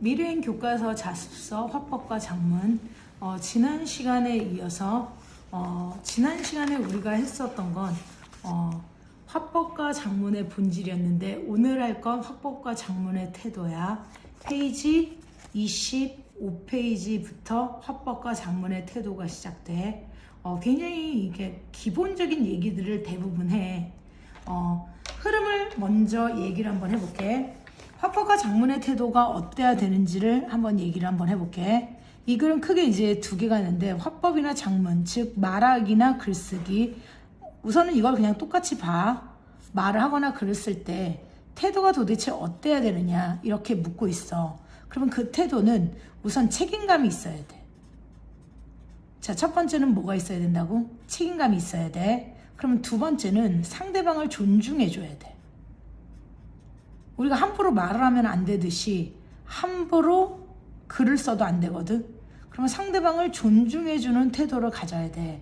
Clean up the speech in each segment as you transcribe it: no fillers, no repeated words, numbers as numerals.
미래인 교과서 자습서 화법과 작문. 지난 시간에 이어서 지난 시간에 우리가 했었던 건 화법과 작문의 본질이었는데, 오늘 할 건 화법과 작문의 태도야. 페이지 25페이지부터 화법과 작문의 태도가 시작돼. 굉장히 이게 기본적인 얘기들을 대부분 해. 흐름을 먼저 얘기를 한번 해볼게. 화법과 작문의 태도가 어때야 되는지를 한번 얘기를 한번 해볼게. 이 글은 크게 이제 두 개가 있는데, 화법이나 작문, 즉 말하기나 글쓰기. 우선은 이걸 그냥 똑같이 봐. 말을 하거나 글을 쓸 때 태도가 도대체 어때야 되느냐 이렇게 묻고 있어. 그러면 그 태도는 우선 책임감이 있어야 돼. 자, 첫 번째는 뭐가 있어야 된다고? 책임감이 있어야 돼. 그러면 두 번째는 상대방을 존중해줘야 돼. 우리가 함부로 말을 하면 안 되듯이 함부로 글을 써도 안 되거든. 그러면 상대방을 존중해주는 태도를 가져야 돼.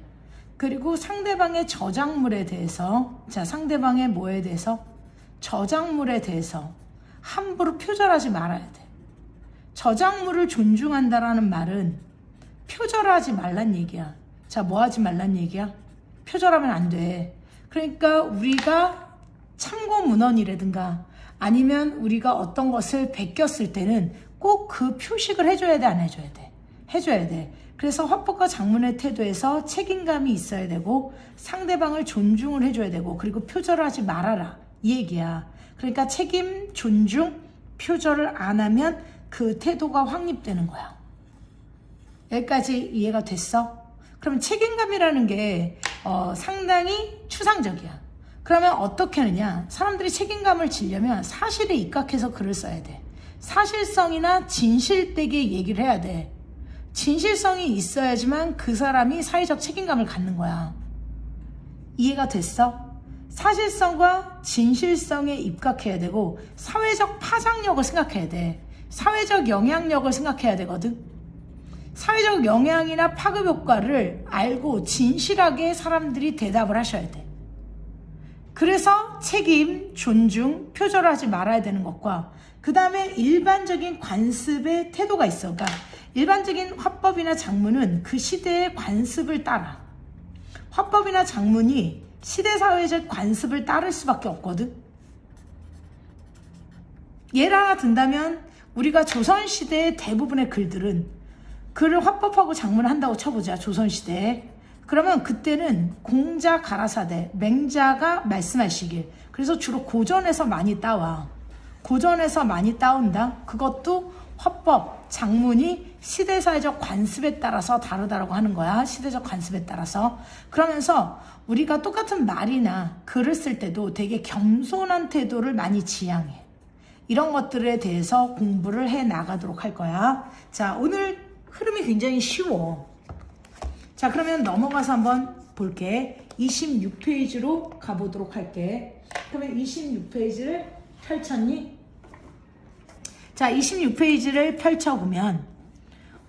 그리고 상대방의 저작물에 대해서, 자, 상대방의 뭐에 대해서? 저작물에 대해서 함부로 표절하지 말아야 돼. 저작물을 존중한다라는 말은 표절하지 말란 얘기야. 자, 뭐 하지 말란 얘기야? 표절하면 안 돼. 그러니까 우리가 참고 문헌이라든가 아니면 우리가 어떤 것을 베꼈을 때는 꼭 그 표식을 해줘야 돼, 안 해줘야 돼? 해줘야 돼. 그래서 화법과 작문의 태도에서 책임감이 있어야 되고, 상대방을 존중을 해줘야 되고, 그리고 표절하지 말아라 이 얘기야. 그러니까 책임, 존중, 표절을 안 하면 그 태도가 확립되는 거야. 여기까지 이해가 됐어? 그럼 책임감이라는 게 상당히 추상적이야. 그러면 어떻게 하느냐? 사람들이 책임감을 지려면 사실에 입각해서 글을 써야 돼. 사실성이나 진실되게 얘기를 해야 돼. 진실성이 있어야지만 그 사람이 사회적 책임감을 갖는 거야. 이해가 됐어? 사실성과 진실성에 입각해야 되고, 사회적 파장력을 생각해야 돼. 사회적 영향력을 생각해야 되거든. 사회적 영향이나 파급 효과를 알고 진실하게 사람들이 대답을 하셔야 돼. 그래서 책임, 존중, 표절하지 말아야 되는 것과, 그 다음에 일반적인 관습의 태도가 있어. 그러니까 일반적인 화법이나 작문은 그 시대의 관습을 따라. 화법이나 작문이 시대사회적 관습을 따를 수밖에 없거든. 예를 하나 든다면, 우리가 조선시대의 대부분의 글들은 글을 화법하고 작문을 한다고 쳐보자. 조선시대에. 그러면 그때는 공자 가라사대, 맹자가 말씀하시길. 그래서 주로 고전에서 많이 따와. 고전에서 많이 따온다. 그것도 화법, 작문이 시대사회적 관습에 따라서 다르다라고 하는 거야. 시대적 관습에 따라서. 그러면서 우리가 똑같은 말이나 글을 쓸 때도 되게 겸손한 태도를 많이 지향해. 이런 것들에 대해서 공부를 해 나가도록 할 거야. 자, 오늘 흐름이 굉장히 쉬워. 자, 그러면 넘어가서 한번 볼게. 26페이지로 가보도록 할게. 그러면 26페이지를 펼쳤니? 자, 26페이지를 펼쳐보면,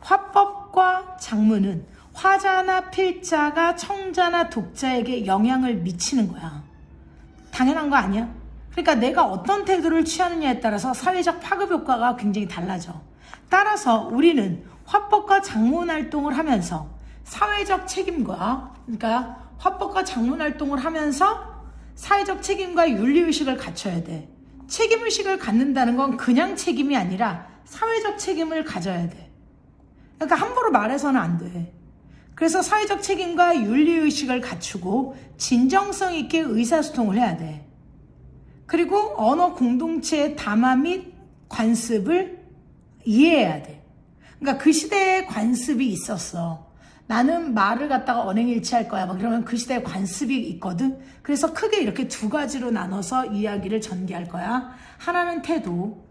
화법과 작문은 화자나 필자가 청자나 독자에게 영향을 미치는 거야. 당연한 거 아니야? 그러니까 내가 어떤 태도를 취하느냐에 따라서 사회적 파급 효과가 굉장히 달라져. 따라서 우리는 화법과 작문 활동을 하면서 사회적 책임과, 그러니까 화법과 작문 활동을 하면서 사회적 책임과 윤리의식을 갖춰야 돼. 책임의식을 갖는다는 건 그냥 책임이 아니라 사회적 책임을 가져야 돼. 그러니까 함부로 말해서는 안 돼. 그래서 사회적 책임과 윤리의식을 갖추고 진정성 있게 의사소통을 해야 돼. 그리고 언어 공동체의 담화 및 관습을 이해해야 돼. 그러니까 그 시대에 관습이 있었어. 나는 말을 갖다가 언행일치할 거야. 막 이러면 그 시대에 관습이 있거든. 그래서 크게 이렇게 두 가지로 나눠서 이야기를 전개할 거야. 하나는 태도,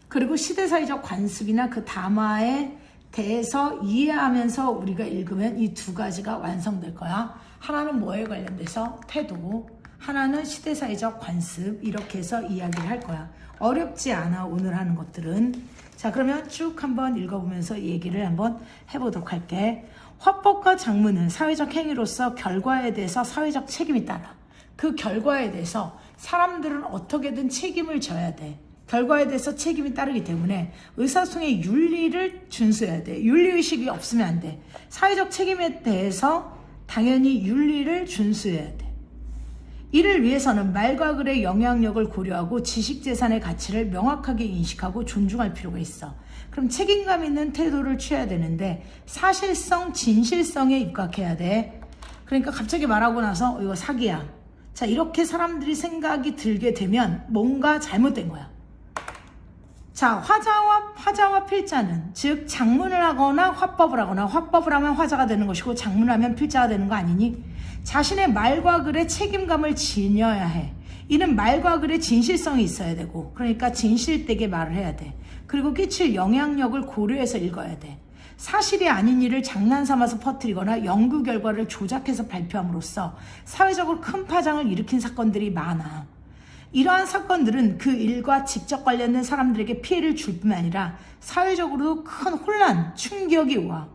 그리고 시대사회적 관습이나 그 담화에 대해서 이해하면서 우리가 읽으면 이 두 가지가 완성될 거야. 하나는 뭐에 관련돼서? 태도, 하나는 시대사회적 관습. 이렇게 해서 이야기를 할 거야. 어렵지 않아, 오늘 하는 것들은. 자, 그러면 쭉 한번 읽어보면서 얘기를 한번 해보도록 할게. 화법과 작문은 사회적 행위로서 결과에 대해서 사회적 책임이 따라. 그 결과에 대해서 사람들은 어떻게든 책임을 져야 돼. 결과에 대해서 책임이 따르기 때문에 의사소통의 윤리를 준수해야 돼. 윤리의식이 없으면 안 돼. 사회적 책임에 대해서 당연히 윤리를 준수해야 돼. 이를 위해서는 말과 글의 영향력을 고려하고 지식재산의 가치를 명확하게 인식하고 존중할 필요가 있어. 그럼 책임감 있는 태도를 취해야 되는데 사실성, 진실성에 입각해야 돼. 그러니까 갑자기 말하고 나서 이거 사기야. 자, 이렇게 사람들이 생각이 들게 되면 뭔가 잘못된 거야. 자, 화자와 필자는 즉 장문을 하거나 화법을 하거나 화법을 하면 화자가 되는 것이고 장문을 하면 필자가 되는 거 아니니? 자신의 말과 글에 책임감을 지녀야 해. 이는 말과 글에 진실성이 있어야 되고, 그러니까 진실되게 말을 해야 돼. 그리고 끼칠 영향력을 고려해서 읽어야 돼. 사실이 아닌 일을 장난삼아서 퍼뜨리거나 연구 결과를 조작해서 발표함으로써 사회적으로 큰 파장을 일으킨 사건들이 많아. 이러한 사건들은 그 일과 직접 관련된 사람들에게 피해를 줄 뿐만 아니라 사회적으로도 큰 혼란, 충격이 와.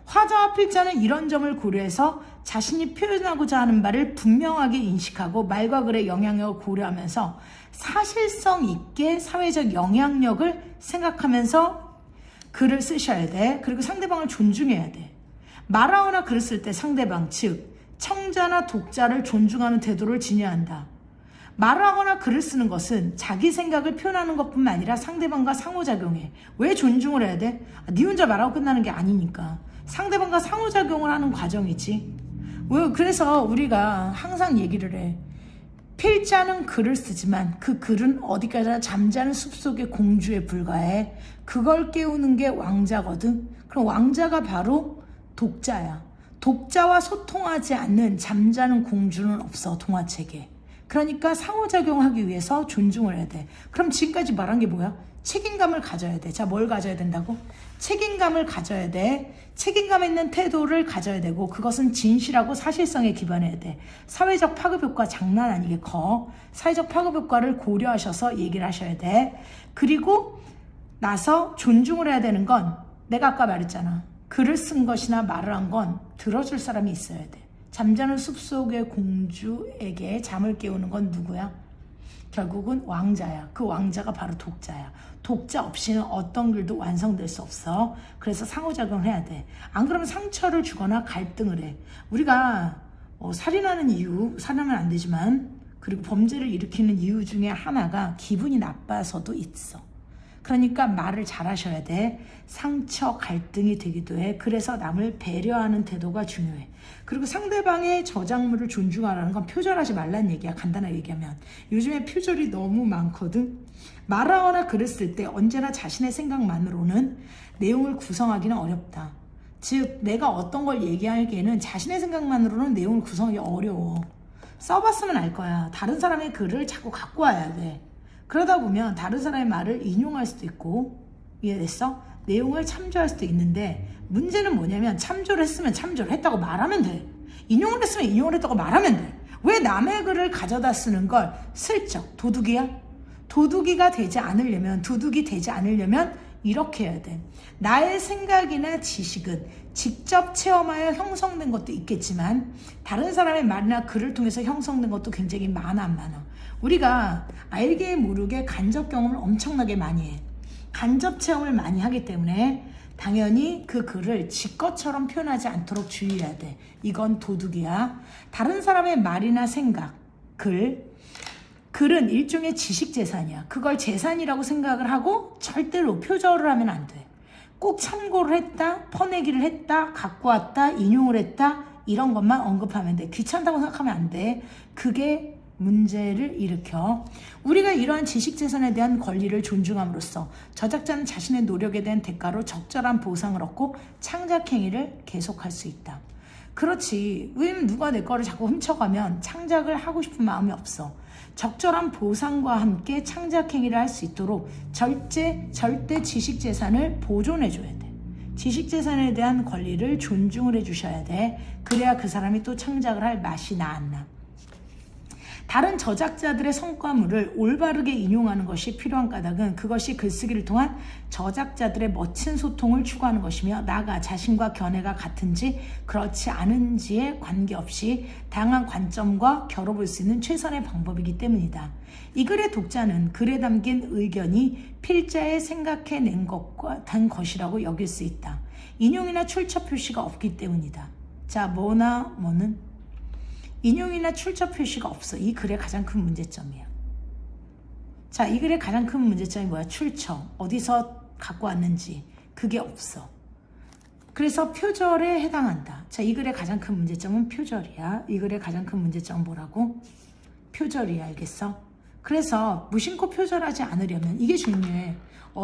화자와 필자는 이런 점을 고려해서 자신이 표현하고자 하는 바를 분명하게 인식하고 말과 글의 영향력을 고려하면서 사실성 있게 사회적 영향력을 생각하면서 글을 쓰셔야 돼. 그리고 상대방을 존중해야 돼. 말하거나 글을 쓸 때 상대방, 즉 청자나 독자를 존중하는 태도를 지녀야 한다. 말을 하거나 글을 쓰는 것은 자기 생각을 표현하는 것뿐만 아니라 상대방과 상호작용해. 왜 존중을 해야 돼? 네 혼자 말하고 끝나는 게 아니니까. 상대방과 상호작용을 하는 과정이지. 그래서 우리가 항상 얘기를 해. 필자는 글을 쓰지만 그 글은 어디까지나 잠자는 숲속의 공주에 불과해. 그걸 깨우는 게 왕자거든. 그럼 왕자가 바로 독자야. 독자와 소통하지 않는 잠자는 공주는 없어, 동화책에. 그러니까 상호작용하기 위해서 존중을 해야 돼. 그럼 지금까지 말한 게 뭐야? 책임감을 가져야 돼. 자, 뭘 가져야 된다고? 책임감을 가져야 돼. 책임감 있는 태도를 가져야 되고, 그것은 진실하고 사실성에 기반해야 돼. 사회적 파급 효과 장난 아니게 커. 사회적 파급 효과를 고려하셔서 얘기를 하셔야 돼. 그리고 나서 존중을 해야 되는 건 내가 아까 말했잖아. 글을 쓴 것이나 말을 한 건 들어줄 사람이 있어야 돼. 잠자는 숲속의 공주에게 잠을 깨우는 건 누구야? 결국은 왕자야. 그 왕자가 바로 독자야. 독자 없이는 어떤 글도 완성될 수 없어. 그래서 상호작용을 해야 돼. 안 그러면 상처를 주거나 갈등을 해. 우리가 살인하는 이유, 살인하면 안 되지만, 그리고 범죄를 일으키는 이유 중에 하나가 기분이 나빠서도 있어. 그러니까 말을 잘 하셔야 돼. 상처, 갈등이 되기도 해. 그래서 남을 배려하는 태도가 중요해. 그리고 상대방의 저작물을 존중하라는 건 표절하지 말라는 얘기야. 간단하게 얘기하면. 요즘에 표절이 너무 많거든. 말하거나 글을 쓸 때 언제나 자신의 생각만으로는 내용을 구성하기는 어렵다. 즉 내가 어떤 걸 얘기하기에는 자신의 생각만으로는 내용을 구성하기 어려워. 써봤으면 알 거야. 다른 사람의 글을 자꾸 갖고 와야 돼. 그러다 보면 다른 사람의 말을 인용할 수도 있고, 이해됐어? 내용을 참조할 수도 있는데, 문제는 뭐냐면 참조를 했으면 참조를 했다고 말하면 돼. 인용을 했으면 인용을 했다고 말하면 돼. 왜 남의 글을 가져다 쓰는 걸 슬쩍 도둑이야? 도둑이 되지 않으려면 이렇게 해야 돼. 나의 생각이나 지식은 직접 체험하여 형성된 것도 있겠지만 다른 사람의 말이나 글을 통해서 형성된 것도 굉장히 많아. 우리가 알게 모르게 간접 경험을 엄청나게 많이 해. 간접 체험을 많이 하기 때문에 당연히 그 글을 지 것처럼 표현하지 않도록 주의해야 돼. 이건 도둑이야. 다른 사람의 말이나 생각, 글은 일종의 지식재산이야. 그걸 재산이라고 생각을 하고 절대로 표절을 하면 안 돼. 꼭 참고를 했다, 퍼내기를 했다, 갖고 왔다, 인용을 했다, 이런 것만 언급하면 돼. 귀찮다고 생각하면 안 돼. 그게 문제를 일으켜. 우리가 이러한 지식재산에 대한 권리를 존중함으로써 저작자는 자신의 노력에 대한 대가로 적절한 보상을 얻고 창작행위를 계속할 수 있다. 그렇지. 왜냐면 누가 내 거를 자꾸 훔쳐가면 창작을 하고 싶은 마음이 없어. 적절한 보상과 함께 창작행위를 할 수 있도록 절대 지식재산을 보존해줘야 돼. 지식재산에 대한 권리를 존중을 해주셔야 돼. 그래야 그 사람이 또 창작을 할 맛이 나안나. 다른 저작자들의 성과물을 올바르게 인용하는 것이 필요한 까닭은 그것이 글쓰기를 통한 저작자들의 멋진 소통을 추구하는 것이며 나아가 자신과 견해가 같은지 그렇지 않은지에 관계없이 다양한 관점과 겨뤄볼 수 있는 최선의 방법이기 때문이다. 이 글의 독자는 글에 담긴 의견이 필자의 생각해낸 것과 단 것이라고 여길 수 있다. 인용이나 출처 표시가 없기 때문이다. 자, 뭐는 인용이나 출처 표시가 없어. 이 글의 가장 큰 문제점이야. 자, 이 글의 가장 큰 문제점이 뭐야? 출처. 어디서 갖고 왔는지 그게 없어. 그래서 표절에 해당한다. 자, 이 글의 가장 큰 문제점은 표절이야. 이 글의 가장 큰 문제점은 뭐라고? 표절이야. 알겠어? 그래서 무심코 표절하지 않으려면 이게 중요해.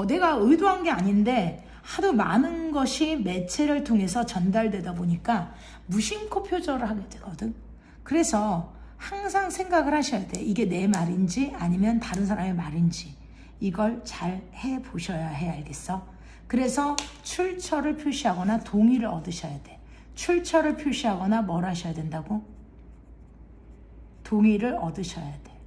내가 의도한 게 아닌데 하도 많은 것이 매체를 통해서 전달되다 보니까 무심코 표절을 하게 되거든. 그래서 항상 생각을 하셔야 돼. 이게 내 말인지 아니면 다른 사람의 말인지 이걸 잘 해보셔야 해. 알겠어? 그래서 출처를 표시하거나 동의를 얻으셔야 돼. 출처를 표시하거나 뭘 하셔야 된다고? 동의를 얻으셔야 돼.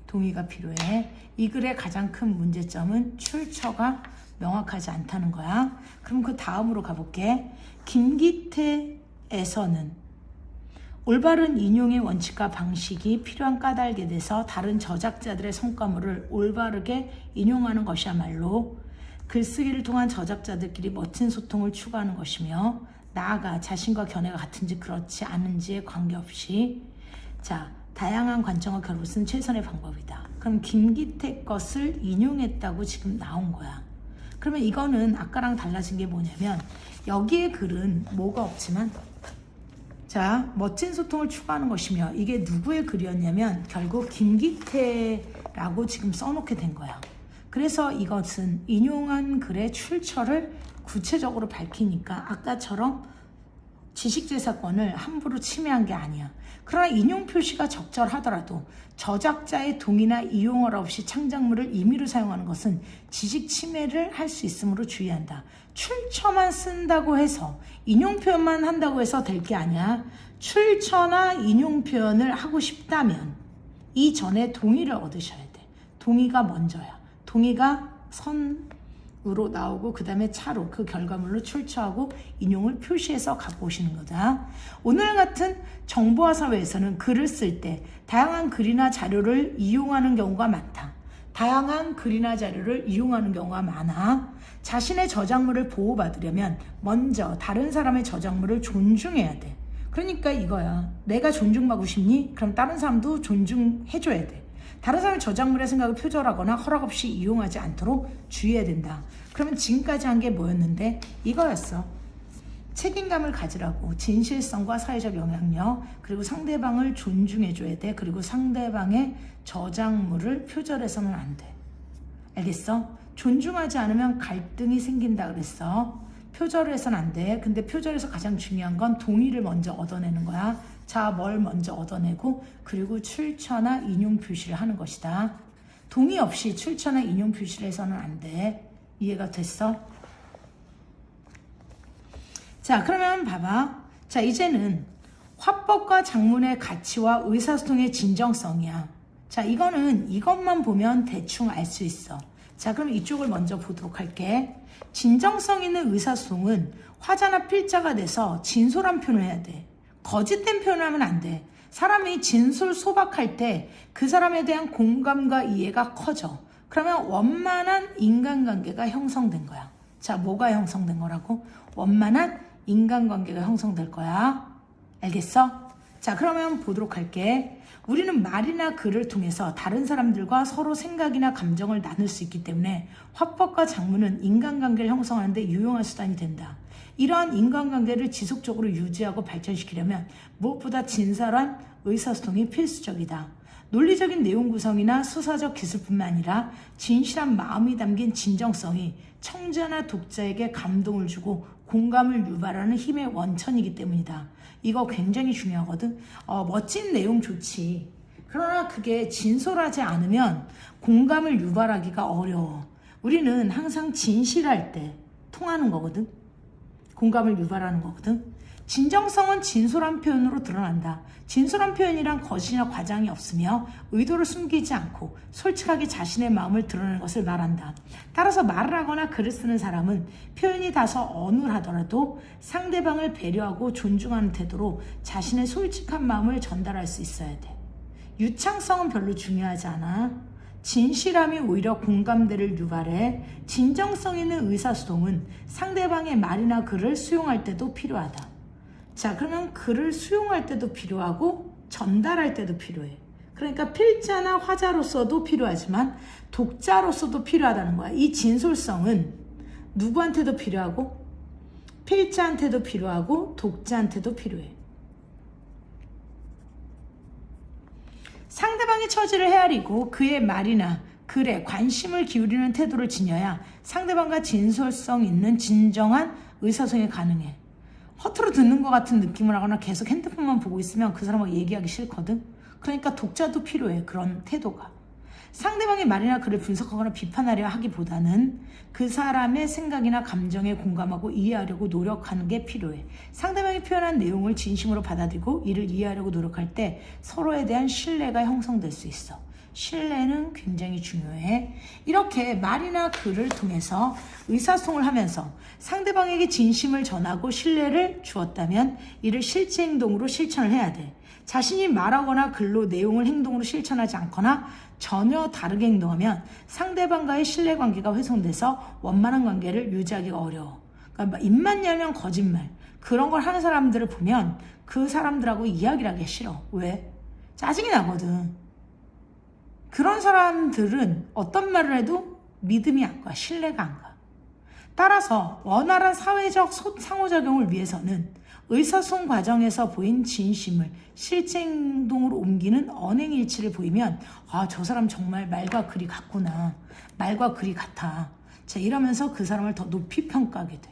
동의가 필요해. 이 글의 가장 큰 문제점은 출처가 명확하지 않다는 거야. 그럼 그 다음으로 가볼게. 김기태에서는 올바른 인용의 원칙과 방식이 필요한 까닭에 대해서 다른 저작자들의 성과물을 올바르게 인용하는 것이야말로 글쓰기를 통한 저작자들끼리 멋진 소통을 추구하는 것이며 나아가 자신과 견해가 같은지 그렇지 않은지에 관계없이 자 다양한 관점과 결을 쓴 최선의 방법이다. 그럼 김기태 것을 인용했다고 지금 나온 거야. 그러면 이거는 아까랑 달라진 게 뭐냐면 여기에 글은 뭐가 없지만 자 멋진 소통을 추구하는 것이며 이게 누구의 글이었냐면 결국 김기태라고 지금 써놓게 된 거야. 그래서 이것은 인용한 글의 출처를 구체적으로 밝히니까 아까처럼 지식재산권을 함부로 침해한 게 아니야. 그러나 인용 표시가 적절하더라도 저작자의 동의나 이용허락 없이 창작물을 임의로 사용하는 것은 지식 침해를 할 수 있으므로 주의한다. 출처만 쓴다고 해서 인용 표현만 한다고 해서 될 게 아니야. 출처나 인용 표현을 하고 싶다면 이전에 동의를 얻으셔야 돼. 동의가 먼저야. 동의가 선으로 나오고 그 다음에 차로 그 결과물로 출처하고 인용을 표시해서 갖고 오시는 거다. 오늘 같은 정보화 사회에서는 글을 쓸 때 다양한 글이나 자료를 이용하는 경우가 많다. 다양한 글이나 자료를 이용하는 경우가 많아. 자신의 저작물을 보호받으려면 먼저 다른 사람의 저작물을 존중해야 돼. 그러니까 이거야. 내가 존중받고 싶니? 그럼 다른 사람도 존중해줘야 돼. 다른 사람의 저작물의 생각을 표절하거나 허락 없이 이용하지 않도록 주의해야 된다. 그러면 지금까지 한 게 뭐였는데? 이거였어. 책임감을 가지라고. 진실성과 사회적 영향력, 그리고 상대방을 존중해줘야 돼. 그리고 상대방의 저작물을 표절해서는 안 돼. 알겠어? 존중하지 않으면 갈등이 생긴다 그랬어. 표절을 해서는 안 돼. 근데 표절에서 가장 중요한 건 동의를 먼저 얻어내는 거야. 자, 뭘 먼저 얻어내고 그리고 출처나 인용 표시를 하는 것이다. 동의 없이 출처나 인용 표시를 해서는 안 돼. 이해가 됐어? 자, 그러면 봐봐. 자, 이제는 화법과 작문의 가치와 의사소통의 진정성이야. 자, 이것만 보면 대충 알 수 있어. 자, 그럼 이쪽을 먼저 보도록 할게. 진정성 있는 의사소통은 화자나 필자가 돼서 진솔한 표현을 해야 돼. 거짓된 표현을 하면 안 돼. 사람이 진솔 소박할 때 그 사람에 대한 공감과 이해가 커져. 그러면 원만한 인간관계가 형성된 거야. 자, 뭐가 형성된 거라고? 원만한 인간관계가 형성될 거야. 알겠어? 자, 그러면 보도록 할게. 우리는 말이나 글을 통해서 다른 사람들과 서로 생각이나 감정을 나눌 수 있기 때문에 화법과 작문은 인간관계를 형성하는 데 유용한 수단이 된다. 이러한 인간관계를 지속적으로 유지하고 발전시키려면 무엇보다 진솔한 의사소통이 필수적이다. 논리적인 내용 구성이나 수사적 기술뿐만 아니라 진실한 마음이 담긴 진정성이 청자나 독자에게 감동을 주고 공감을 유발하는 힘의 원천이기 때문이다. 이거 굉장히 중요하거든. 멋진 내용 좋지. 그러나 그게 진솔하지 않으면 공감을 유발하기가 어려워. 우리는 항상 진실할 때 통하는 거거든. 공감을 유발하는 거거든. 진정성은 진솔한 표현으로 드러난다. 진솔한 표현이란 거짓이나 과장이 없으며 의도를 숨기지 않고 솔직하게 자신의 마음을 드러내는 것을 말한다. 따라서 말을 하거나 글을 쓰는 사람은 표현이 다소 어눌하더라도 상대방을 배려하고 존중하는 태도로 자신의 솔직한 마음을 전달할 수 있어야 돼. 유창성은 별로 중요하지 않아. 진실함이 오히려 공감대를 유발해. 진정성 있는 의사소통은 상대방의 말이나 글을 수용할 때도 필요하다. 자, 그러면 글을 수용할 때도 필요하고 전달할 때도 필요해. 그러니까 필자나 화자로서도 필요하지만 독자로서도 필요하다는 거야. 이 진솔성은 누구한테도 필요하고 필자한테도 필요하고 독자한테도 필요해. 상대방의 처지를 헤아리고 그의 말이나 글에 관심을 기울이는 태도를 지녀야 상대방과 진솔성 있는 진정한 의사소통이 가능해. 허투루 듣는 것 같은 느낌을 하거나 계속 핸드폰만 보고 있으면 그 사람하고 얘기하기 싫거든. 그러니까 독자도 필요해. 그런 태도가. 상대방의 말이나 글을 분석하거나 비판하려 하기보다는 그 사람의 생각이나 감정에 공감하고 이해하려고 노력하는 게 필요해. 상대방이 표현한 내용을 진심으로 받아들이고 이를 이해하려고 노력할 때 서로에 대한 신뢰가 형성될 수 있어. 신뢰는 굉장히 중요해. 이렇게 말이나 글을 통해서 의사소통을 하면서 상대방에게 진심을 전하고 신뢰를 주었다면 이를 실제 행동으로 실천을 해야 돼. 자신이 말하거나 글로 내용을 행동으로 실천하지 않거나 전혀 다르게 행동하면 상대방과의 신뢰관계가 훼손돼서 원만한 관계를 유지하기가 어려워. 그러니까 입만 열면 거짓말, 그런 걸 하는 사람들을 보면 그 사람들하고 이야기를 하기 싫어. 왜? 짜증이 나거든. 그런 사람들은 어떤 말을 해도 믿음이 안 가, 신뢰가 안 가. 따라서 원활한 사회적 상호작용을 위해서는 의사소통 과정에서 보인 진심을 실제 행동으로 옮기는 언행일치를 보이면 저 사람 정말 말과 글이 같구나. 말과 글이 같아. 자, 이러면서 그 사람을 더 높이 평가하게 돼.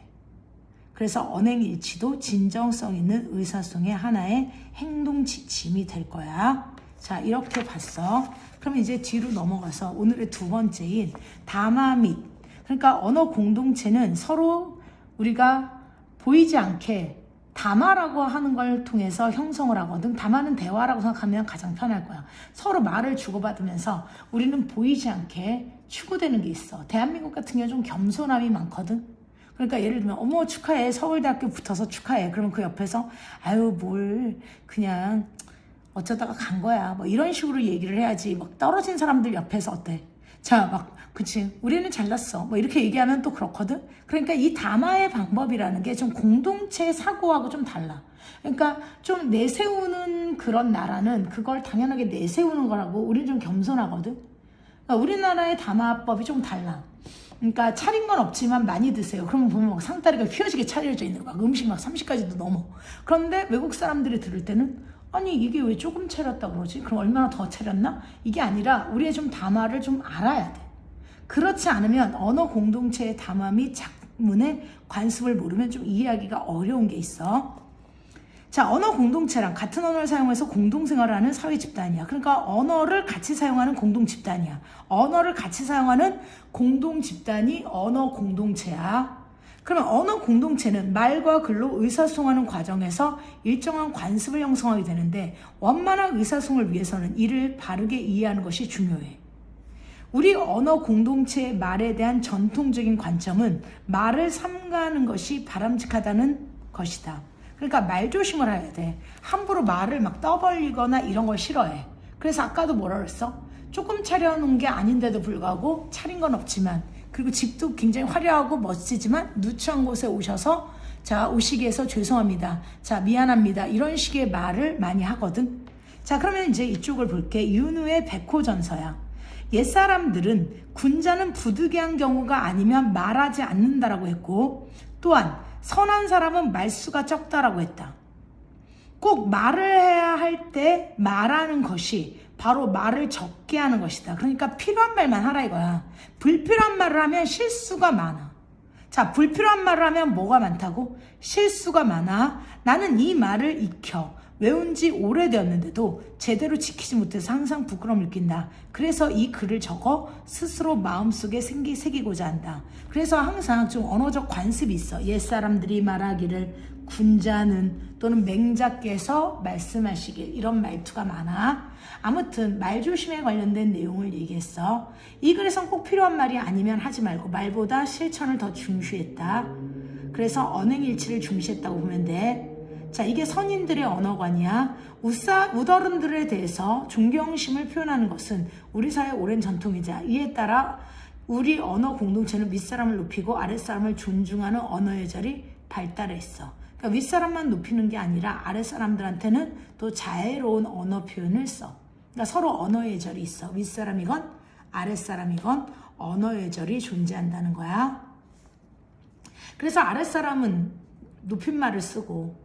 그래서 언행일치도 진정성 있는 의사소통의 하나의 행동 지침이 될 거야. 자, 이렇게 봤어. 그럼 이제 뒤로 넘어가서 오늘의 두 번째인 담화 및, 그러니까 언어 공동체는 서로 우리가 보이지 않게 담화라고 하는 걸 통해서 형성을 하거든. 담화는 대화라고 생각하면 가장 편할 거야. 서로 말을 주고받으면서 우리는 보이지 않게 추구되는 게 있어. 대한민국 같은 경우는 좀 겸손함이 많거든. 그러니까 예를 들면 어머 축하해, 서울대학교 붙어서 축하해. 그러면 그 옆에서 아유 뭘 그냥 어쩌다가 간 거야. 뭐 이런 식으로 얘기를 해야지. 막 떨어진 사람들 옆에서 어때? 자, 막 그치, 우리는 잘났어. 뭐 이렇게 얘기하면 또 그렇거든. 그러니까 이 담화의 방법이라는 게 좀 공동체 사고하고 좀 달라. 그러니까 좀 내세우는 그런 나라는 그걸 당연하게 내세우는 거라고. 우리는 좀 겸손하거든. 그러니까 우리나라의 담화법이 좀 달라. 그러니까 차린 건 없지만 많이 드세요. 그러면 보면 막 상다리가 휘어지게 차려져 있는 거야. 음식 막 30가지도 넘어. 그런데 외국 사람들이 들을 때는 아니 이게 왜 조금 차렸다 그러지? 그럼 얼마나 더 차렸나? 이게 아니라 우리의 좀 담화를 좀 알아야 돼. 그렇지 않으면 언어 공동체의 담화 및 작문의 관습을 모르면 좀 이해하기가 어려운 게 있어. 자, 언어 공동체랑 같은 언어를 사용해서 공동생활을 하는 사회 집단이야. 그러니까 언어를 같이 사용하는 공동 집단이야. 언어를 같이 사용하는 공동 집단이 언어 공동체야. 그러면 언어 공동체는 말과 글로 의사소통하는 과정에서 일정한 관습을 형성하게 되는데 원만한 의사소통을 위해서는 이를 바르게 이해하는 것이 중요해. 우리 언어 공동체의 말에 대한 전통적인 관점은 말을 삼가하는 것이 바람직하다는 것이다. 그러니까 말조심을 해야 돼. 함부로 말을 막 떠벌리거나 이런 걸 싫어해. 그래서 아까도 뭐라 그랬어? 조금 차려놓은 게 아닌데도 불구하고 차린 건 없지만, 그리고 집도 굉장히 화려하고 멋지지만 누추한 곳에 오셔서 자, 오시게 해서 죄송합니다. 자, 미안합니다. 이런 식의 말을 많이 하거든. 자, 그러면 이제 이쪽을 볼게. 윤우의 백호전서야. 옛사람들은 군자는 부득이한 경우가 아니면 말하지 않는다라고 했고, 또한 선한 사람은 말수가 적다라고 했다. 꼭 말을 해야 할 때 말하는 것이 바로 말을 적게 하는 것이다. 그러니까 필요한 말만 하라 이거야. 불필요한 말을 하면 실수가 많아. 자, 불필요한 말을 하면 뭐가 많다고? 실수가 많아. 나는 이 말을 익혀 외운 지 오래되었는데도 제대로 지키지 못해서 항상 부끄러움을 느낀다. 그래서 이 글을 적어 스스로 마음속에 새기고자 한다. 그래서 항상 좀 언어적 관습이 있어. 옛사람들이 말하기를 군자는 또는 맹자께서 말씀하시길, 이런 말투가 많아. 아무튼 말조심에 관련된 내용을 얘기했어. 이 글에선 꼭 필요한 말이 아니면 하지 말고 말보다 실천을 더 중시했다. 그래서 언행일치를 중시했다고 보면 돼. 자, 이게 선인들의 언어관이야. 우더른들에 대해서 존경심을 표현하는 것은 우리 사회의 오랜 전통이자 이에 따라 우리 언어 공동체는 윗사람을 높이고 아랫사람을 존중하는 언어 예절이 발달했어. 그러니까 윗사람만 높이는 게 아니라 아랫사람들한테는 또 자애로운 언어 표현을 써. 그러니까 서로 언어 예절이 있어. 윗사람이건 아랫사람이건 언어 예절이 존재한다는 거야. 그래서 아랫사람은 높임말을 쓰고,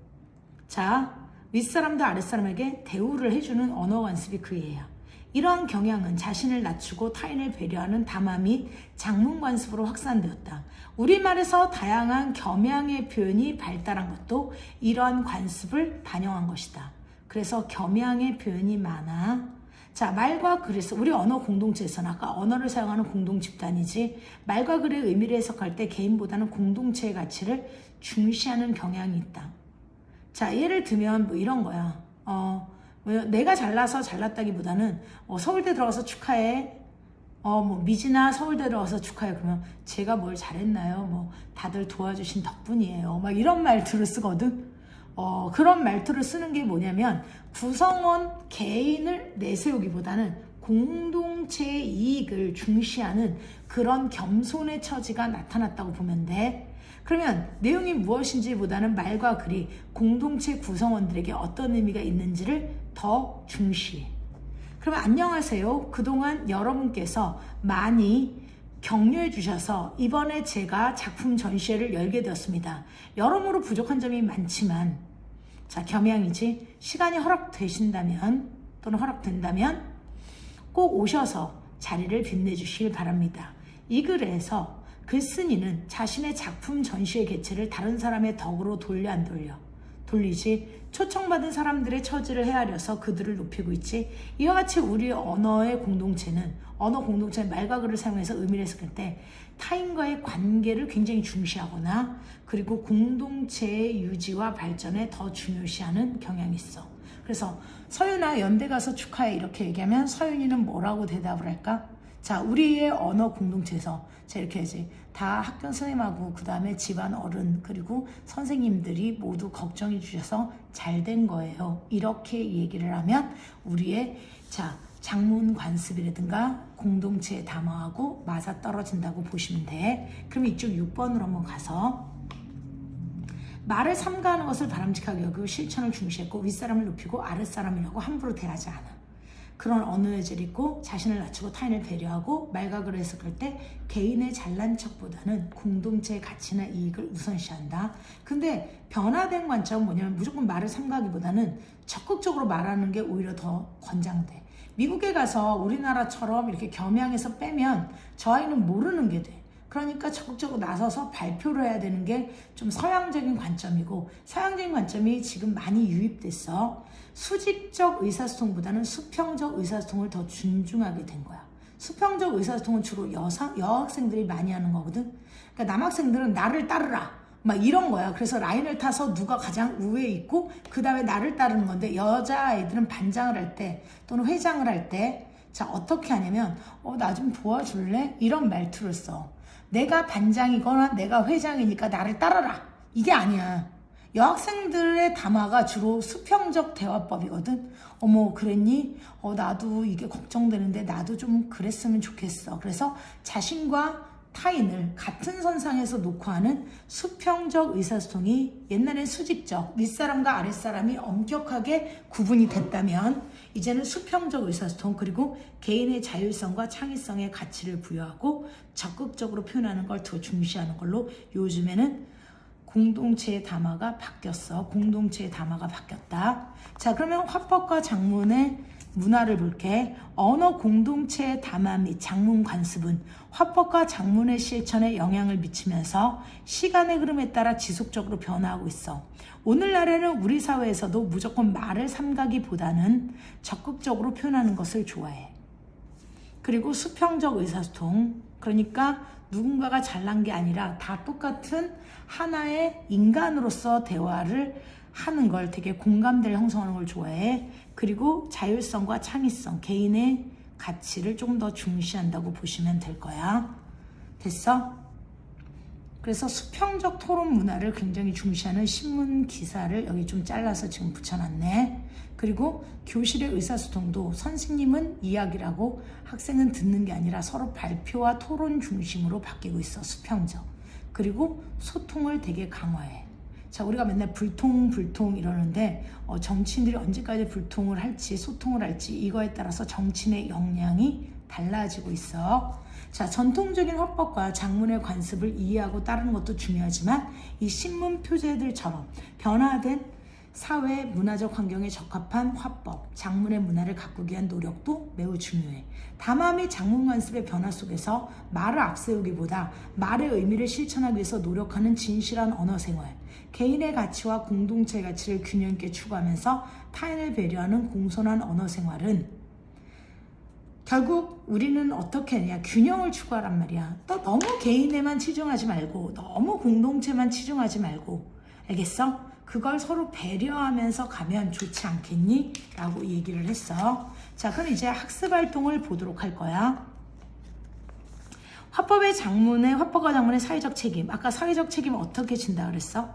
자, 윗사람도 아랫사람에게 대우를 해주는 언어 관습이 그예요. 이러한 경향은 자신을 낮추고 타인을 배려하는 담화 및 장문 관습으로 확산되었다. 우리말에서 다양한 겸양의 표현이 발달한 것도 이러한 관습을 반영한 것이다. 그래서 겸양의 표현이 많아. 자, 말과 글에서 우리 언어 공동체에서는 아까 언어를 사용하는 공동 집단이지, 말과 글의 의미를 해석할 때 개인보다는 공동체의 가치를 중시하는 경향이 있다. 자, 예를 들면 뭐 이런 거야. 내가 잘나서 잘났다기보다는 서울대 들어가서 축하해. 뭐 미진아 서울대 들어가서 축하해. 그러면 제가 뭘 잘했나요? 뭐 다들 도와주신 덕분이에요. 막 이런 말투를 쓰거든. 그런 말투를 쓰는 게 뭐냐면 구성원 개인을 내세우기보다는 공동체의 이익을 중시하는 그런 겸손의 처지가 나타났다고 보면 돼. 그러면 내용이 무엇인지보다는 말과 글이 공동체 구성원들에게 어떤 의미가 있는지를 더 중시해. 그러면 안녕하세요. 그동안 여러분께서 많이 격려해 주셔서 이번에 제가 작품 전시회를 열게 되었습니다. 여러모로 부족한 점이 많지만, 자, 겸양이지, 시간이 허락되신다면 또는 허락된다면 꼭 오셔서 자리를 빛내주시길 바랍니다. 이 글에서 글쓴이는 자신의 작품 전시회 개최를 다른 사람의 덕으로 돌려 안 돌리지 초청받은 사람들의 처지를 헤아려서 그들을 높이고 있지. 이와 같이 우리 언어 공동체는 말과 글을 사용해서 의미를 해석할 때 타인과의 관계를 굉장히 중시하거나 그리고 공동체의 유지와 발전에 더 중요시하는 경향이 있어. 그래서 서윤아 연대 가서 축하해 이렇게 얘기하면 서윤이는 뭐라고 대답을 할까? 자, 우리의 언어 공동체에서 자, 이렇게 해야지. 다 학교 선생님하고 그 다음에 집안 어른 그리고 선생님들이 모두 걱정해 주셔서 잘 된 거예요. 이렇게 얘기를 하면 우리의 장문 관습이라든가 공동체의 담화하고 맞아떨어진다고 보시면 돼. 그럼 이쪽 6번으로 한번 가서 말을 삼가하는 것을 바람직하게 여기고 실천을 중시했고 윗사람을 높이고 아랫사람이라고 함부로 대하지 않아. 그런 언어 예절이 있고 자신을 낮추고 타인을 배려하고 말과 글을 해석할 때 개인의 잘난 척보다는 공동체의 가치나 이익을 우선시한다. 근데 변화된 관점은 뭐냐면 무조건 말을 삼가기보다는 적극적으로 말하는 게 오히려 더 권장돼. 미국에 가서 우리나라처럼 이렇게 겸양해서 빼면 저 아이는 모르는 게 돼. 그러니까 적극적으로 나서서 발표를 해야 되는 게 좀 서양적인 관점이고 서양적인 관점이 지금 많이 유입됐어. 수직적 의사소통보다는 수평적 의사소통을 더 존중하게 된 거야. 수평적 의사소통은 주로 여학생들이 많이 하는 거거든. 그러니까 남학생들은 나를 따르라 막 이런 거야. 그래서 라인을 타서 누가 가장 우위에 있고 그 다음에 나를 따르는 건데 여자아이들은 반장을 할 때 또는 회장을 할 때 자 어떻게 하냐면 나 좀 도와줄래? 이런 말투를 써. 내가 반장이거나 내가 회장이니까 나를 따라라. 이게 아니야. 여학생들의 담화가 주로 수평적 대화법이거든. 어머 그랬니? 나도 이게 걱정되는데 나도 좀 그랬으면 좋겠어. 그래서 자신과 타인을 같은 선상에서 놓고 하는 수평적 의사소통이 옛날엔 수직적, 윗사람과 아랫사람이 엄격하게 구분이 됐다면 이제는 수평적 의사소통 그리고 개인의 자율성과 창의성의 가치를 부여하고 적극적으로 표현하는 걸 더 중시하는 걸로 요즘에는 공동체의 담화가 바뀌었어. 공동체의 담화가 바뀌었다. 자, 그러면 화법과 장문의 문화를 볼게. 언어 공동체의 담화 및 작문 관습은 화법과 작문의 실천에 영향을 미치면서 시간의 흐름에 따라 지속적으로 변화하고 있어. 오늘날에는 우리 사회에서도 무조건 말을 삼가기보다는 적극적으로 표현하는 것을 좋아해. 그리고 수평적 의사소통, 그러니까 누군가가 잘난 게 아니라 다 똑같은 하나의 인간으로서 대화를 하는 걸 되게 공감대를 형성하는 걸 좋아해. 그리고 자율성과 창의성, 개인의 가치를 조금 더 중시한다고 보시면 될 거야. 됐어? 그래서 수평적 토론 문화를 굉장히 중시하는 신문 기사를 여기 좀 잘라서 지금 붙여놨네. 그리고 교실의 의사소통도 선생님은 이야기를 하고 학생은 듣는 게 아니라 서로 발표와 토론 중심으로 바뀌고 있어. 수평적. 그리고 소통을 되게 강화해. 자, 우리가 맨날 불통 이러는데 정치인들이 언제까지 불통을 할지 소통을 할지 이거에 따라서 정치인의 역량이 달라지고 있어. 자, 전통적인 화법과 작문의 관습을 이해하고 따르는 것도 중요하지만 이 신문 표제들처럼 변화된 사회 문화적 환경에 적합한 화법, 작문의 문화를 가꾸기 위한 노력도 매우 중요해. 담화 및 작문 관습의 변화 속에서 말을 앞세우기보다 말의 의미를 실천하기 위해서 노력하는 진실한 언어 생활, 개인의 가치와 공동체의 가치를 균형 있게 추구하면서 타인을 배려하는 공손한 언어 생활은 결국 우리는 어떻게 하냐, 균형을 추구하란 말이야. 또 너무 개인에만 치중하지 말고 너무 공동체만 치중하지 말고, 알겠어? 그걸 서로 배려하면서 가면 좋지 않겠니? 라고 얘기를 했어. 자, 그럼 이제 학습 활동을 보도록 할 거야. 화법과 작문의 사회적 책임. 아까 사회적 책임을 어떻게 진다 그랬어?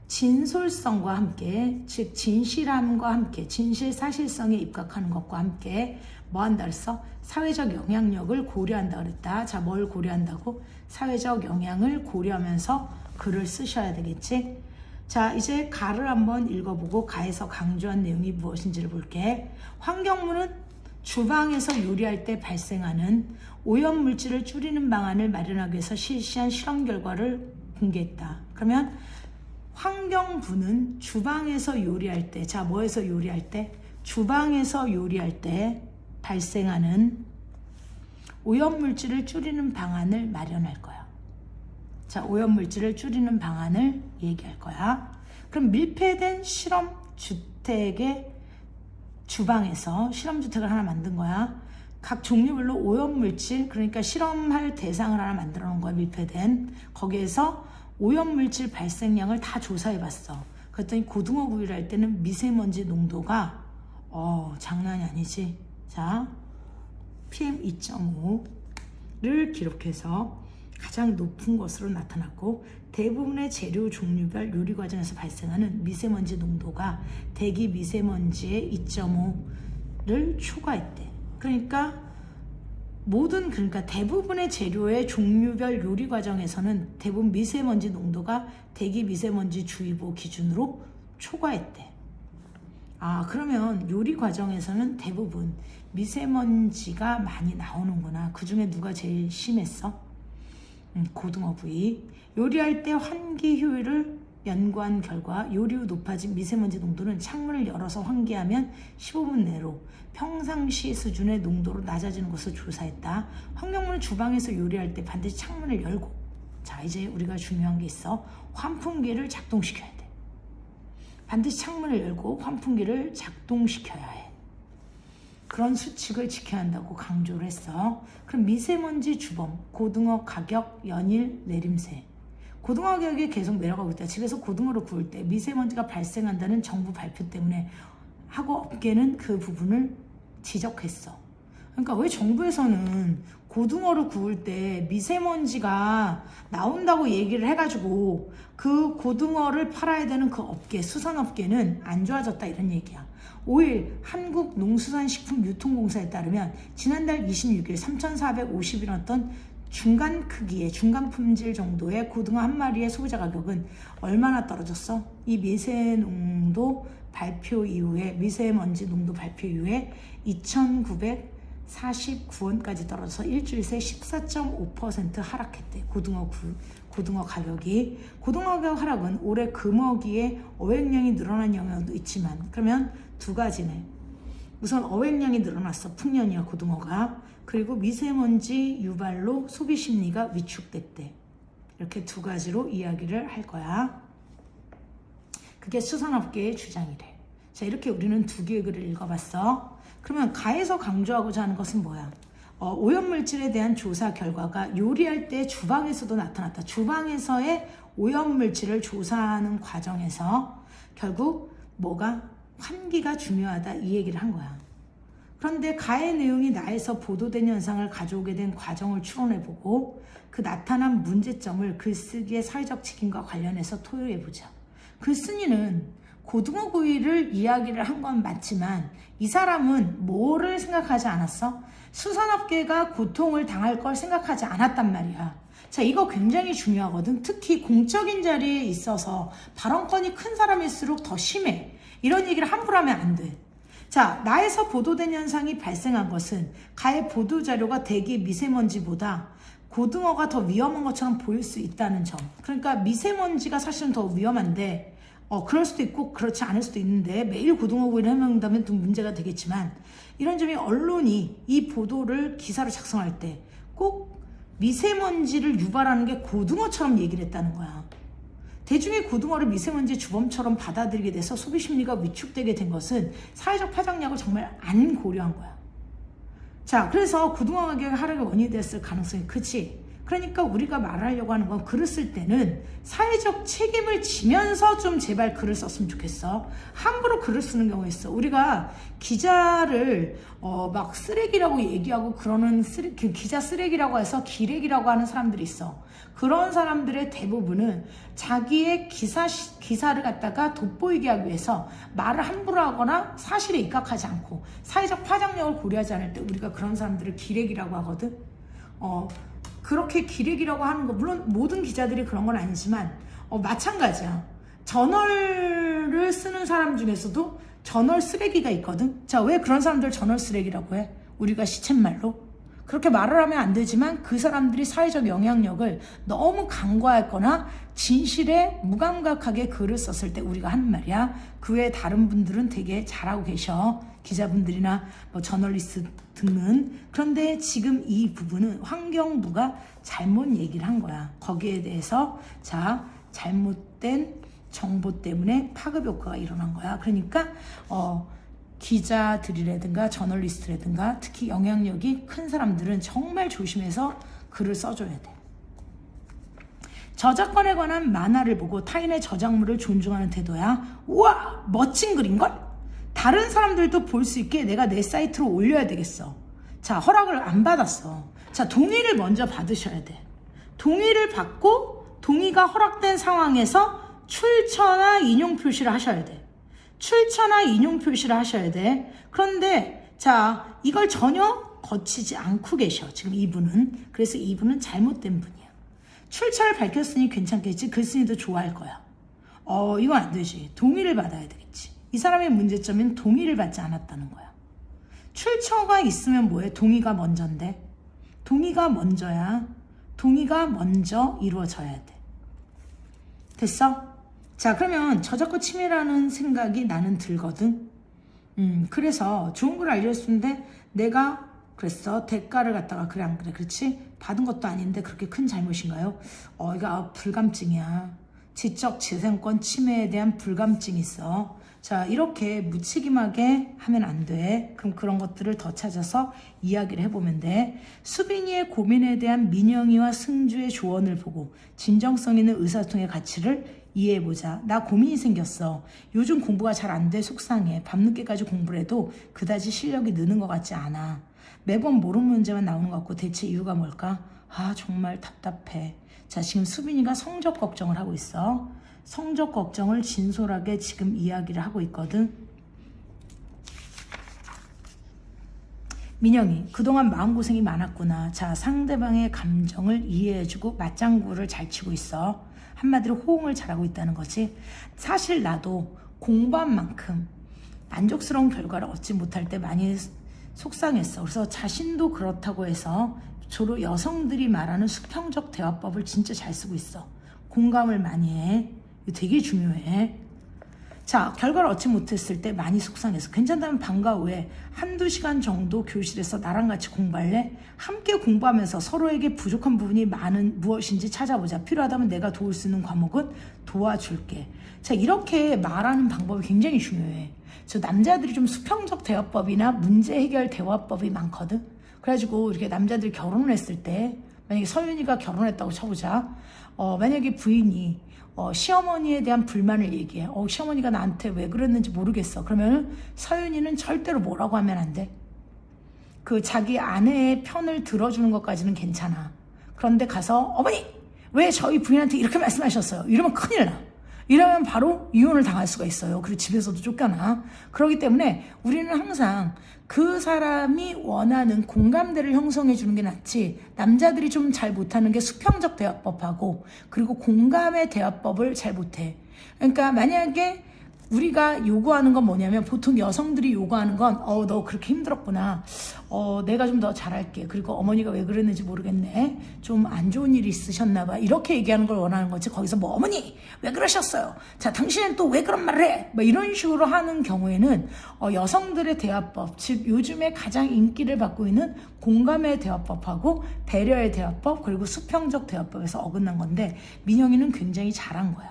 진솔성과 함께, 즉 진실함과 함께, 진실 사실성에 입각하는 것과 함께 뭐 한다 그랬어? 사회적 영향력을 고려한다 그랬다. 자, 뭘 고려한다고? 사회적 영향을 고려하면서 글을 쓰셔야 되겠지? 자, 이제 가를 한번 읽어보고 가에서 강조한 내용이 무엇인지를 볼게. 환경문은 주방에서 요리할 때 발생하는 오염물질을 줄이는 방안을 마련하기 위해서 실시한 실험 결과를 공개했다. 그러면 환경부는 주방에서 요리할 때, 자, 뭐에서 요리할 때? 주방에서 요리할 때 발생하는 오염물질을 줄이는 방안을 마련할 거야. 자, 오염물질을 줄이는 방안을 얘기할 거야. 그럼 밀폐된 실험주택의 주방에서 실험주택을 하나 만든 거야. 각 종류별로 오염물질, 그러니까 실험할 대상을 하나 만들어 놓은 거야. 밀폐된. 거기에서 오염물질 발생량을 다 조사해 봤어. 그랬더니 고등어 구이를 할 때는 미세먼지 농도가 장난이 아니지. 자, PM 2.5를 기록해서 가장 높은 것으로 나타났고, 대부분의 재료 종류별 요리 과정에서 발생하는 미세먼지 농도가 대기 미세먼지의 2.5를 초과했대. 그러니까 대부분의 재료의 종류별 요리 과정에서는 대부분 미세먼지 농도가 대기 미세먼지 주의보 기준으로 초과했대. 아, 그러면 요리 과정에서는 대부분 미세먼지가 많이 나오는구나. 그 중에 누가 제일 심했어? 고등어 구이. 요리할 때 환기 효율을 연구한 결과 요리 후 높아진 미세먼지 농도는 창문을 열어서 환기하면 15분 내로 평상시 수준의 농도로 낮아지는 것을 조사했다. 환경문은 주방에서 요리할 때 반드시 창문을 열고, 자, 이제 우리가 중요한 게 있어. 환풍기를 작동시켜야 돼. 반드시 창문을 열고 환풍기를 작동시켜야 해. 그런 수칙을 지켜야 한다고 강조를 했어. 그럼 미세먼지 주범, 고등어 가격, 연일, 내림새. 고등어 가격이 계속 내려가고 있다. 집에서 고등어를 구울 때 미세먼지가 발생한다는 정부 발표 때문에 하고 업계는 그 부분을 지적했어. 그러니까 왜 정부에서는 고등어를 구울 때 미세먼지가 나온다고 얘기를 해가지고 그 고등어를 팔아야 되는 그 업계, 수산업계는 안 좋아졌다 이런 얘기야. 5일 한국농수산식품유통공사에 따르면 지난달 26일 3,450이었던 중간 크기의 중간 품질 정도의 고등어 한 마리의 소비자 가격은 얼마나 떨어졌어? 이 미세농도 발표 이후에, 미세먼지 농도 발표 이후에 2,949원까지 떨어져서 일주일 새 14.5% 하락했대. 고등어 가격이. 고등어 가격 하락은 올해 금어기에 어획량이 늘어난 영향도 있지만, 그러면 두 가지네. 우선 어획량이 늘어났어. 풍년이야 고등어가. 그리고 미세먼지 유발로 소비 심리가 위축됐대. 이렇게 두 가지로 이야기를 할 거야. 그게 수산업계의 주장이래. 자, 이렇게 우리는 두 개의 글을 읽어봤어. 그러면 가에서 강조하고자 하는 것은 뭐야? 오염물질에 대한 조사 결과가 요리할 때 주방에서도 나타났다. 주방에서의 오염물질을 조사하는 과정에서 결국 뭐가? 환기가 중요하다 이 얘기를 한 거야. 그런데 가의 내용이 나에서 보도된 현상을 가져오게 된 과정을 추론해보고 그 나타난 문제점을 글쓰기의 사회적 책임과 관련해서 토의해보자. 글쓴이는 고등어 구이를 이야기를 한 건 맞지만 이 사람은 뭐를 생각하지 않았어? 수산업계가 고통을 당할 걸 생각하지 않았단 말이야. 자, 이거 굉장히 중요하거든. 특히 공적인 자리에 있어서 발언권이 큰 사람일수록 더 심해. 이런 얘기를 함부로 하면 안 돼. 자, 나에서 보도된 현상이 발생한 것은 가의 보도자료가 대기 미세먼지보다 고등어가 더 위험한 것처럼 보일 수 있다는 점. 그러니까 미세먼지가 사실은 더 위험한데 그럴 수도 있고 그렇지 않을 수도 있는데 매일 고등어 구이를 해먹는다면 좀 문제가 되겠지만 이런 점이 언론이 이 보도를 기사로 작성할 때 꼭 미세먼지를 유발하는 게 고등어처럼 얘기를 했다는 거야. 대중이 고등어를 미세먼지 주범처럼 받아들이게 돼서 소비 심리가 위축되게 된 것은 사회적 파장력을 정말 안 고려한 거야. 자, 그래서 고등어 가격 하락의 원인이 됐을 가능성이 크지. 그러니까 우리가 말하려고 하는 건 글을 쓸 때는 사회적 책임을 지면서 좀 제발 글을 썼으면 좋겠어. 함부로 글을 쓰는 경우가 있어. 우리가 기자를 막 쓰레기라고 얘기하고 그러는 그 기자 쓰레기라고 해서 기레기라고 하는 사람들이 있어. 그런 사람들의 대부분은 자기의 기사를 갖다가 돋보이게 하기 위해서 말을 함부로 하거나 사실에 입각하지 않고 사회적 파장력을 고려하지 않을 때 우리가 그런 사람들을 기레기라고 하거든. 그렇게 기레기라고 하는 거 물론 모든 기자들이 그런 건 아니지만 마찬가지야. 저널을 쓰는 사람 중에서도 저널 쓰레기가 있거든. 자, 왜 그런 사람들 저널 쓰레기라고 해? 우리가 시쳇말로 그렇게 말을 하면 안 되지만 그 사람들이 사회적 영향력을 너무 간과했거나 진실에 무감각하게 글을 썼을 때 우리가 하는 말이야. 그 외에 다른 분들은 되게 잘하고 계셔. 기자분들이나 저널리스트 등은. 그런데 지금 이 부분은 환경부가 잘못 얘기를 한 거야. 거기에 대해서 자, 잘못된 정보 때문에 파급 효과가 일어난 거야. 그러니까 기자들이라든가 저널리스트라든가 특히 영향력이 큰 사람들은 정말 조심해서 글을 써줘야 돼. 저작권에 관한 만화를 보고 타인의 저작물을 존중하는 태도야. 우와, 멋진 글인걸? 다른 사람들도 볼 수 있게 내가 내 사이트로 올려야 되겠어. 자, 허락을 안 받았어. 자, 동의를 먼저 받으셔야 돼. 동의를 받고 동의가 허락된 상황에서 출처나 인용 표시를 하셔야 돼. 출처나 인용 표시를 하셔야 돼. 그런데 자, 이걸 전혀 거치지 않고 계셔. 지금 이분은. 그래서 이분은 잘못된 분이야. 출처를 밝혔으니 괜찮겠지. 글쓴이도 좋아할 거야. 이건 안 되지. 동의를 받아야 되겠지. 이 사람의 문제점은 동의를 받지 않았다는 거야. 출처가 있으면 뭐해? 동의가 먼저인데. 동의가 먼저야. 동의가 먼저 이루어져야 돼. 됐어? 자, 그러면 저작권 침해라는 생각이 나는 들거든. 그래서 좋은 걸 알려줬는데 내가 그랬어. 대가를 갖다가 그래 안 그래? 그렇지? 받은 것도 아닌데 그렇게 큰 잘못인가요? 이거 불감증이야. 지적 재산권 침해에 대한 불감증이 있어. 자, 이렇게 무책임하게 하면 안 돼. 그럼 그런 것들을 더 찾아서 이야기를 해보면 돼. 수빈이의 고민에 대한 민영이와 승주의 조언을 보고 진정성 있는 의사소통의 가치를 이해해보자. 나 고민이 생겼어. 요즘 공부가 잘 안 돼. 속상해. 밤늦게까지 공부를 해도 그다지 실력이 느는 것 같지 않아. 매번 모르는 문제만 나오는 것 같고 대체 이유가 뭘까? 정말 답답해. 자, 지금 수빈이가 성적 걱정을 하고 있어. 성적 걱정을 진솔하게 지금 이야기를 하고 있거든. 민영이, 그동안 마음고생이 많았구나. 자, 상대방의 감정을 이해해주고 맞장구를 잘 치고 있어. 한마디로 호응을 잘하고 있다는 거지. 사실 나도 공부한 만큼 만족스러운 결과를 얻지 못할 때 많이 속상했어. 그래서 자신도 그렇다고 해서 주로 여성들이 말하는 수평적 대화법을 진짜 잘 쓰고 있어. 공감을 많이 해. 이거 되게 중요해. 자, 결과를 얻지 못했을 때 많이 속상해서 괜찮다면 방과 후에 한두 시간 정도 교실에서 나랑 같이 공부할래? 함께 공부하면서 서로에게 부족한 부분이 많은 무엇인지 찾아보자. 필요하다면 내가 도울 수 있는 과목은 도와줄게. 자, 이렇게 말하는 방법이 굉장히 중요해. 저 남자들이 좀 수평적 대화법이나 문제 해결 대화법이 많거든. 그래가지고 이렇게 남자들이 결혼을 했을 때 만약에 서윤이가 결혼했다고 쳐보자. 만약에 부인이 시어머니에 대한 불만을 얘기해. 시어머니가 나한테 왜 그랬는지 모르겠어. 그러면 서윤이는 절대로 뭐라고 하면 안 돼. 그 자기 아내의 편을 들어주는 것까지는 괜찮아. 그런데 가서 어머니 왜 저희 부인한테 이렇게 말씀하셨어요? 이러면 큰일 나. 이러면 바로 이혼을 당할 수가 있어요. 그리고 집에서도 쫓겨나. 그렇기 때문에 우리는 항상 그 사람이 원하는 공감대를 형성해 주는 게 낫지, 남자들이 좀 잘 못하는 게 수평적 대화법하고 그리고 공감의 대화법을 잘 못해. 그러니까 만약에 우리가 요구하는 건 뭐냐면, 보통 여성들이 요구하는 건 너 그렇게 힘들었구나, 내가 좀 더 잘할게, 그리고 어머니가 왜 그랬는지 모르겠네, 좀 안 좋은 일이 있으셨나 봐, 이렇게 얘기하는 걸 원하는 거지. 거기서 뭐 어머니 왜 그러셨어요, 자 당신은 또 왜 그런 말을 해, 뭐 이런 식으로 하는 경우에는 여성들의 대화법, 즉 요즘에 가장 인기를 받고 있는 공감의 대화법하고 배려의 대화법, 그리고 수평적 대화법에서 어긋난 건데, 민영이는 굉장히 잘한 거야.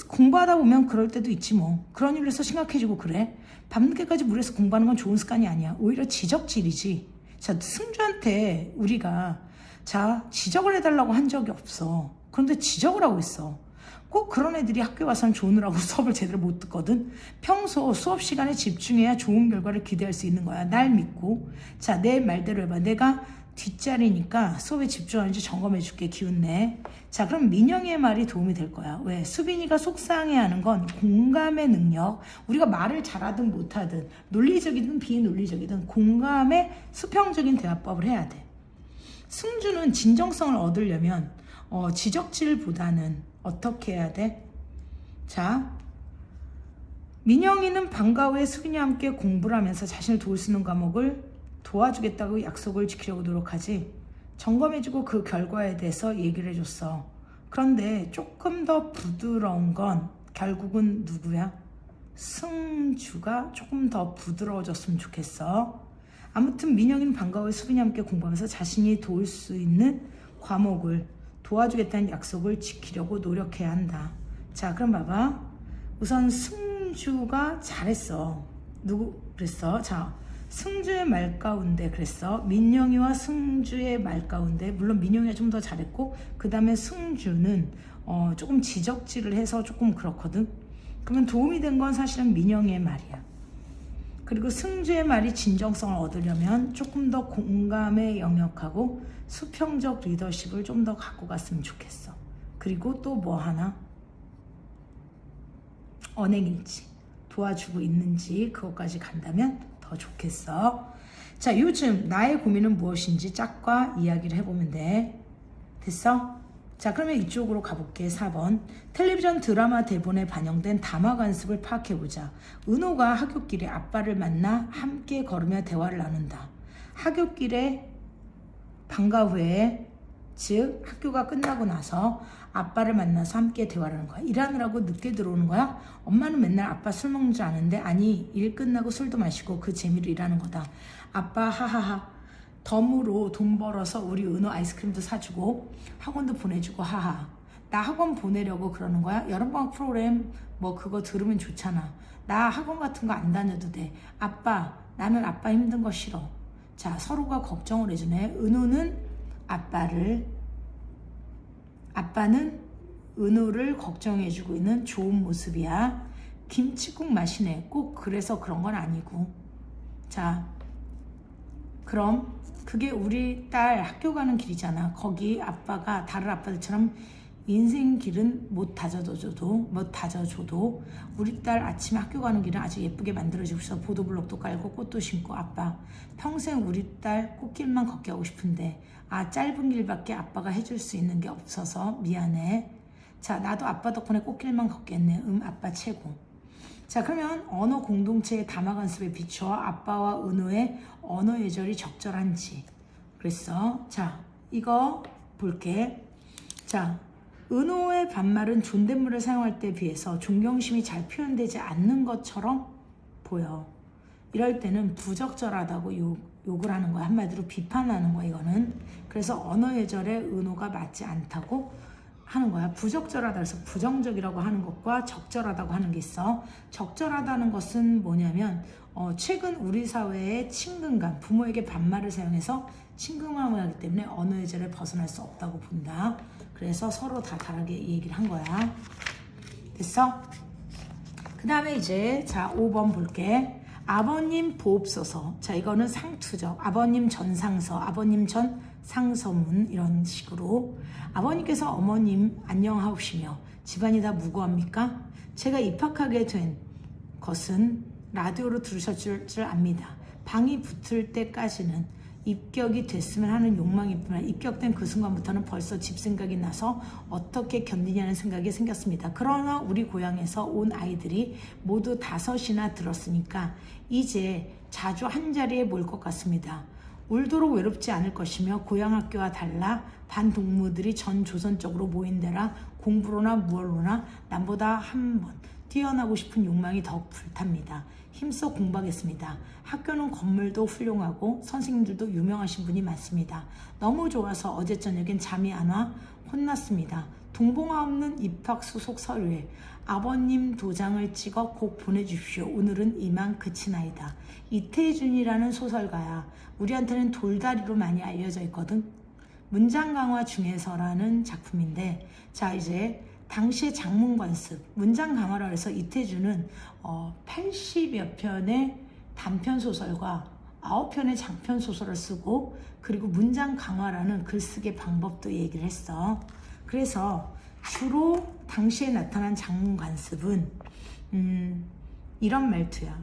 공부하다 보면 그럴 때도 있지 뭐. 그런 일로 해서 심각해지고 그래. 밤늦게까지 무리해서 공부하는 건 좋은 습관이 아니야. 오히려 지적질이지. 자, 승주한테 우리가 지적을 해달라고 한 적이 없어. 그런데 지적을 하고 있어. 꼭 그런 애들이 학교에 와서는 조느라고 수업을 제대로 못 듣거든. 평소 수업 시간에 집중해야 좋은 결과를 기대할 수 있는 거야. 날 믿고. 자, 내 말대로 해봐. 내가 뒷자리니까 수업에 집중하는지 점검해 줄게. 기운내. 자, 그럼 민영이의 말이 도움이 될 거야. 왜? 수빈이가 속상해하는 건 공감의 능력. 우리가 말을 잘하든 못하든, 논리적이든 비논리적이든 공감의 수평적인 대화법을 해야 돼. 승주는 진정성을 얻으려면 지적질보다는 어떻게 해야 돼? 자, 민영이는 방과 후에 수빈이와 함께 공부를 하면서 자신을 도울 수 있는 과목을 도와주겠다고 약속을 지키려고 노력하지. 점검해주고 그 결과에 대해서 얘기를 해줬어. 그런데 조금 더 부드러운 건 결국은 누구야? 승주가 조금 더 부드러워졌으면 좋겠어. 아무튼 민영이는 방과 후에 수빈이와 함께 공부하면서 자신이 도울 수 있는 과목을 도와주겠다는 약속을 지키려고 노력해야 한다. 자, 그럼 봐봐. 우선 승주가 잘했어. 누구 그랬어? 자, 승주의 말 가운데 그랬어. 민영이와 승주의 말 가운데, 물론 민영이가 좀 더 잘했고, 그 다음에 승주는 조금 지적질을 해서 조금 그렇거든. 그러면 도움이 된 건 사실은 민영이의 말이야. 그리고 승주의 말이 진정성을 얻으려면 조금 더 공감의 영역하고 수평적 리더십을 좀 더 갖고 갔으면 좋겠어. 그리고 또 뭐 하나? 언행일지, 도와주고 있는지, 그것까지 간다면 더 좋겠어. 자, 요즘 나의 고민은 무엇인지 짝과 이야기를 해보면 돼. 됐어? 자, 그러면 이쪽으로 가볼게. 4번. 텔레비전 드라마 대본에 반영된 담화 관습을 파악해보자. 은호가 하굣길에 아빠를 만나 함께 걸으며 대화를 나눈다. 하굣길에 방과 후에, 즉 학교가 끝나고 나서 아빠를 만나서 함께 대화를 하는 거야. 일하느라고 늦게 들어오는 거야. 엄마는 맨날 아빠 술 먹는 줄 아는데, 아니, 일 끝나고 술도 마시고 그 재미로 일하는 거다. 아빠 하하하, 덤으로 돈 벌어서 우리 은호 아이스크림도 사주고 학원도 보내주고 하하. 나 학원 보내려고 그러는 거야? 여름방학 프로그램 뭐 그거 들으면 좋잖아. 나 학원 같은 거 안 다녀도 돼. 아빠, 나는 아빠 힘든 거 싫어. 자, 서로가 걱정을 해주네. 은호는 아빠는 은호를 걱정해주고 있는 좋은 모습이야. 김치국 마시네. 꼭 그래서 그런 건 아니고. 자, 그럼 그게 우리 딸 학교 가는 길이잖아. 거기 아빠가 다른 아빠들처럼 인생 길은 못 다져줘도 우리 딸 아침에 학교 가는 길은 아주 예쁘게 만들어주고 있어. 보도블록도 깔고 꽃도 심고. 아빠, 평생 우리 딸 꽃길만 걷게 하고 싶은데 짧은 길밖에 아빠가 해줄 수 있는 게 없어서 미안해. 자, 나도 아빠 덕분에 꽃길만 걷겠네. 아빠 최고. 자, 그러면 언어 공동체의 담화 관습에 비추어 아빠와 은호의 언어 예절이 적절한지 그랬어. 자, 이거 볼게. 자, 은호의 반말은 존댓말을 사용할 때에 비해서 존경심이 잘 표현되지 않는 것처럼 보여. 이럴 때는 부적절하다고 욕을 하는 거야. 한마디로 비판하는 거야, 이거는. 그래서 언어 예절에 은호가 맞지 않다고 하는 거야. 부적절하다 해서 부정적이라고 하는 것과 적절하다고 하는 게 있어. 적절하다는 것은 뭐냐면 최근 우리 사회의 친근감, 부모에게 반말을 사용해서 친근감을 하기 때문에 언어 예절에 벗어날 수 없다고 본다. 그래서 서로 다 다르게 얘기를 한 거야. 됐어? 그 다음에 이제 자 5번 볼게. 아버님 보옵소서. 자 이거는 상투죠. 아버님 전상서, 아버님 전 상서문 이런 식으로. 아버님께서 어머님 안녕하옵시며 집안이 다 무고합니까? 제가 입학하게 된 것은 라디오로 들으셨을 줄 압니다. 방이 붙을 때까지는 입격이 됐으면 하는 욕망이지만 입격된 그 순간부터는 벌써 집 생각이 나서 어떻게 견디냐는 생각이 생겼습니다. 그러나 우리 고향에서 온 아이들이 모두 5이나 들었으니까 이제 자주 한자리에 모일 것 같습니다. 울도록 외롭지 않을 것이며 고향 학교와 달라 반동무들이 전 조선적으로 모인 데라 공부로나 무얼로나 남보다 한 번 뛰어나고 싶은 욕망이 더욱 불탑니다. 힘써 공부하겠습니다. 학교는 건물도 훌륭하고 선생님들도 유명하신 분이 많습니다. 너무 좋아서 어제 저녁엔 잠이 안 와 혼났습니다. 동봉화 없는 입학 수속 서류에 아버님 도장을 찍어 꼭 보내주십시오. 오늘은 이만 그치나이다. 이태준이라는 소설가야. 우리한테는 돌다리로 많이 알려져 있거든. 문장 강화 중에서라는 작품인데 자 이제 당시의 장문관습, 문장 강화라 해서 이태준은 80여 편의 단편소설과 9편의 장편소설을 쓰고 그리고 문장 강화라는 글쓰기 방법도 얘기를 했어. 그래서 주로 당시에 나타난 장문관습은 이런 말투야.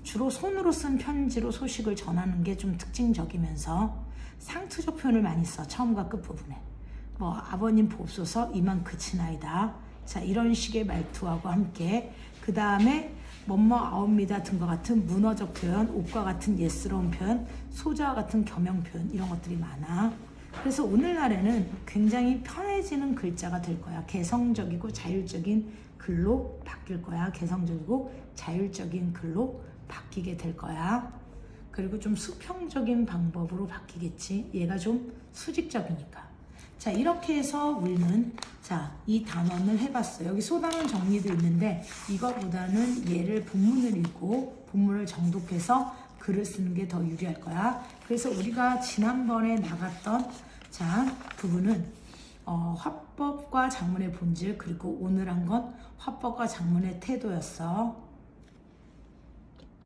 주로 손으로 쓴 편지로 소식을 전하는 게 좀 특징적이면서 상투적 표현을 많이 써. 처음과 끝부분에. 아버님 보옵소서 이만 그치나이다. 자 이런 식의 말투하고 함께 그 다음에 뭐아옵니다 등과 같은 문어적 표현, 옷과 같은 예스러운 표현, 소자와 같은 겸용 표현 이런 것들이 많아. 그래서 오늘날에는 굉장히 편해지는 글자가 될 거야. 개성적이고 자율적인 글로 바뀔 거야. 개성적이고 자율적인 글로 바뀌게 될 거야. 그리고 좀 수평적인 방법으로 바뀌겠지. 얘가 좀 수직적이니까. 자 이렇게 해서 우리는 이 단원을 해봤어요. 여기 소단원 정리도 있는데 이거보다는 얘를 본문을 읽고 본문을 정독해서 글을 쓰는 게 더 유리할 거야. 그래서 우리가 지난번에 나갔던 부분은 화법과 작문의 본질 그리고 오늘 한 건 화법과 작문의 태도였어.